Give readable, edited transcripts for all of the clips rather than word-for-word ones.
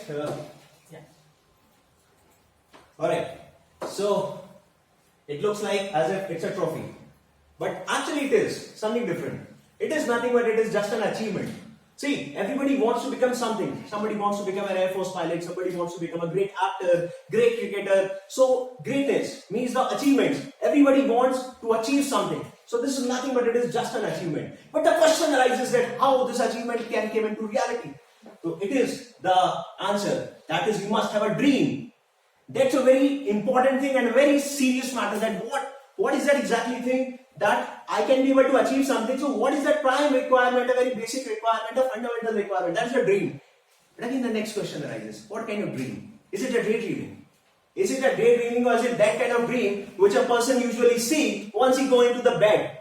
Yeah. Alright. So, it looks like as if it's a trophy. But actually it is something different. It is nothing but it is just an achievement. See, everybody wants to become something. Somebody wants to become an Air Force pilot. Somebody wants to become a great actor, great cricketer. So, greatness means the achievements. Everybody wants to achieve something. So, this is nothing but it is just an achievement. But the question arises that how this achievement can come into reality. So, it is the answer. That is, you must have a dream. That's a very important thing and a very serious matter. That what is that exactly thing that I can be able to achieve something? So what is that prime requirement, a very basic requirement, a fundamental requirement? That's the dream. But again the next question arises, what kind of dream? Is it a daydreaming? Is it a daydreaming or is it that kind of dream which a person usually see once he go into the bed?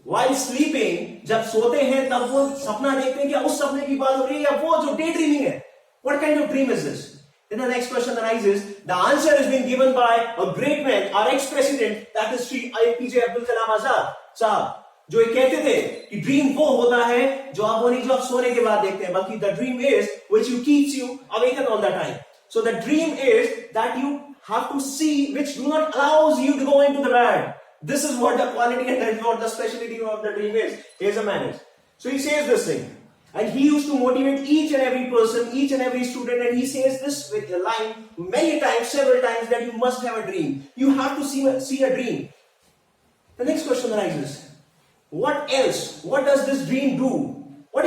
While sleeping, जब सोते हैं तब वो सपना देखते हैं कि उस सपने की बात हो रही है या वो जो daydreaming है? What kind of dream is this? Then the next question arises, the answer has been given by a great man, our ex-president, that is Sri PJ Abdul Kalam Azad साहब, जो ये कहते थे कि ड्रीम वो होता है जो आप नहीं जो आप सोने के बाद देखते हैं, बल्कि the dream is which you keeps you awakened all the time. So the dream is that you have to see which do not allows you to go into the bed. This is what the quality and that is what the specialty of the dream is. Here's a man. So he says this thing. And he used to motivate each and every person, each and every student, and he says this with a line many times, several times, that you must have a dream. You have to see a dream. The next question arises, what else? What does this dream do? What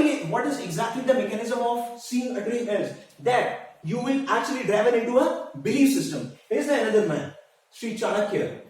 is exactly the mechanism of seeing a dream is? That you will actually driven into a belief system. Here's another man, Sri Chanakya,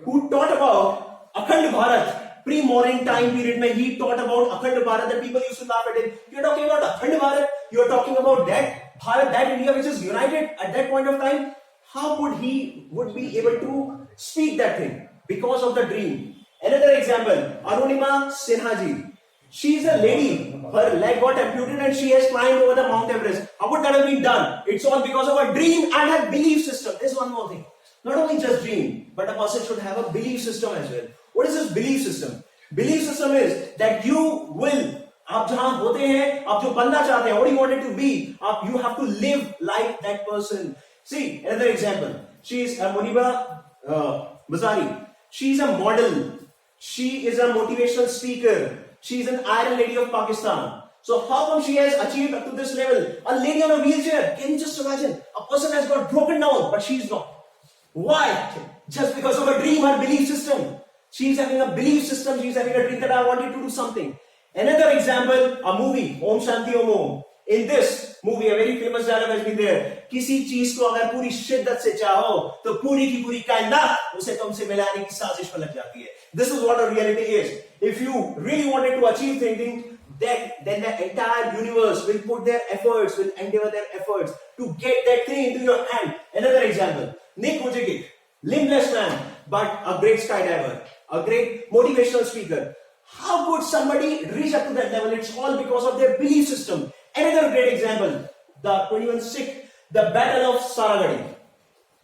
who taught about Akhand Bharat. Pre-modern time period mein he taught about Akhand Bharat that people used to laugh at him. You're talking about Akhand Bharat? You're talking about that Bharat, that India which is united at that point of time? How would he be able to speak that thing? Because of the dream. Another example, Arunima Sinha ji. She is a lady. Her leg got amputated and she has climbed over the Mount Everest. How would that have been done? It's all because of a dream and her belief system. There's one more thing. Not only just dream, but a person should have a belief system as well. What is this belief system? Belief system is that you will, आप जहां होते हैं, आप जो बनना चाहते हैं, what you wanted to be, you have to live like that person. See, another example. She is a Muniba Bazari. She is a model. She is a motivational speaker. She is an Iron Lady of Pakistan. So how come she has achieved up to this level? A lady on a wheelchair. Can you just imagine? A person has got broken down, but she is not. Why? Just because of a dream, her belief system. She is having a belief system. She is having a dream that I wanted to do something. Another example, a movie, Om Shanti Om Om. In this movie, a very famous dialogue has been there. किसी चीज को अगर पूरी शिद्दत से चाहो, तो पूरी की पूरी कायनात उसे तुमसे मिलाने की साजिश में लग जाती है. This is what a reality is. If you really wanted to achieve something, then the entire universe will put their efforts, will endeavor their efforts to get that thing into your hand. Another example, Nick Vujicic, limbless man, but a great skydiver, a great motivational speaker. How could somebody reach up to that level? It's all because of their belief system. Another great example, the 21 Sikh, the Battle of Saragadi.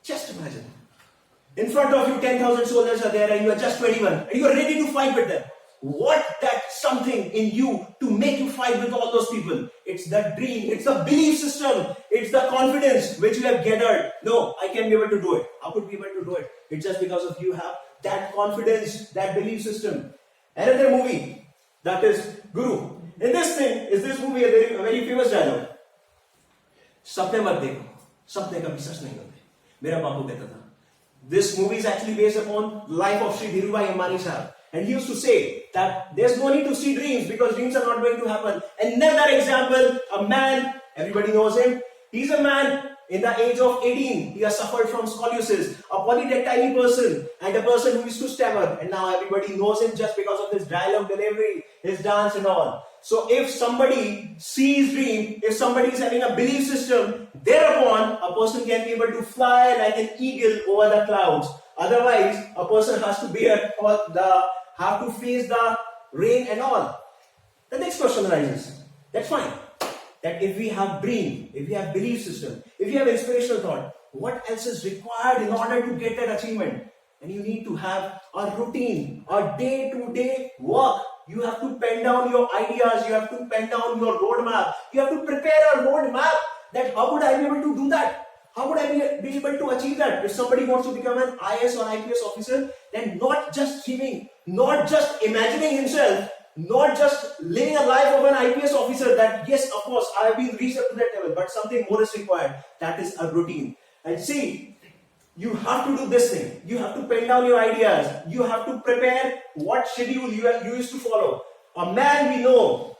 Just imagine. In front of you, 10,000 soldiers are there and you are just 21 and you are ready to fight with them. What that something in you to make you fight with all those people? It's the dream, it's the belief system, it's the confidence which you have gathered. No, I can be able to do it. How could be able to do it? It's just because of you have that confidence, that belief system. Another movie, that is Guru. In this thing, is this movie a very famous dialogue. सपने मत देखो, सपने कभी सच नहीं होते. मेरा बापू कहता था. This movie is actually based upon life of Sri Dhirubhai Ambani sahab. And he used to say that there's no need to see dreams because dreams are not going to happen. Another example, a man, everybody knows him. He's a man in the age of 18. He has suffered from scoliosis, a polydactyly person and a person who used to stammer. And now everybody knows him just because of his dialogue delivery, his dance and all. So if somebody sees dream, if somebody is having a belief system, thereupon a person can be able to fly like an eagle over the clouds. Otherwise, a person has to bear have to face the rain and all. The next question arises. That's fine. That if we have dream, if we have belief system, if you have inspirational thought, what else is required in order to get that achievement? And you need to have a routine, a day-to-day work. You have to pen down your ideas, you have to pen down your roadmap, you have to prepare a roadmap that how would I be able to do that? How would I be able to achieve that? If somebody wants to become an IAS or IPS officer, then not just dreaming, not just imagining himself, not just living a life of an IPS officer that yes, of course, I have been reached up to that level, but something more is required. That is a routine. And see, you have to do this thing. You have to pen down your ideas. You have to prepare what schedule you used to follow. A man we know,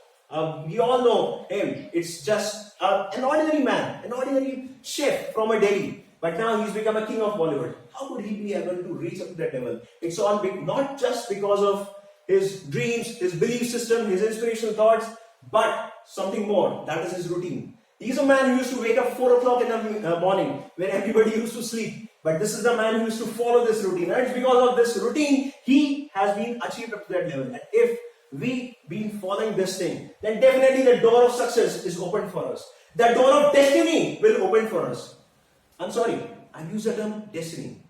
we all know him. It's just an ordinary man, an ordinary chef from a Delhi. But now he's become a king of Bollywood. How could he be able to reach up to that level? It's all big, not just because of his dreams, his belief system, his inspirational thoughts, but something more. That is his routine. He's a man who used to wake up 4 o'clock in the morning when everybody used to sleep. But this is the man who used to follow this routine. And it's because of this routine, he has been achieved up to that level. And if we've been following this thing, then definitely the door of success is open for us. The door of destiny will open for us. I'm sorry, I use the term destiny.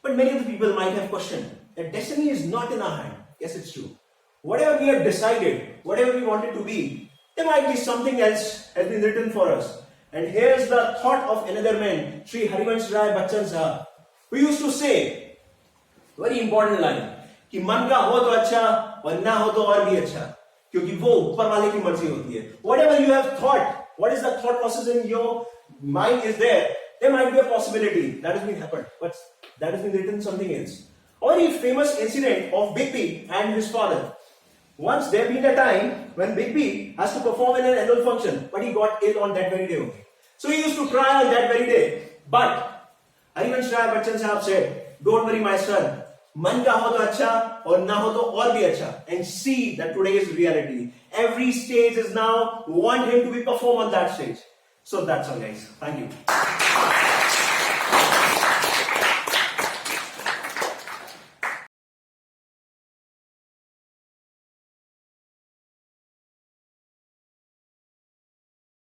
But many of the people might have questioned that destiny is not in our hand. Yes, it's true. Whatever we have decided, whatever we wanted to be, there might be something else has been written for us. And here's the thought of another man, Sri Harivansh Rai Bachchan Sahab, who used to say, very important line, कि मन का हो तो अच्छा और ना हो तो और भी अच्छा, क्योंकि वो ऊपर वाले की मर्जी होती है. Whatever you have thought, what is the thought process in your mind is there might be a possibility that has been happened, but that has been written something else. A very famous incident of Big B and his father. Once there been a time when Big B has to perform in an annual function, but he got ill on that very day only. So he used to cry on that very day. But Harivansh Rai Bachchan Sahab said, don't worry my son, man ka ho to acha or na ho to aur bhi acha. And see that today is reality. Every stage is now want him to be performed on that stage. So that's all guys. Thank you.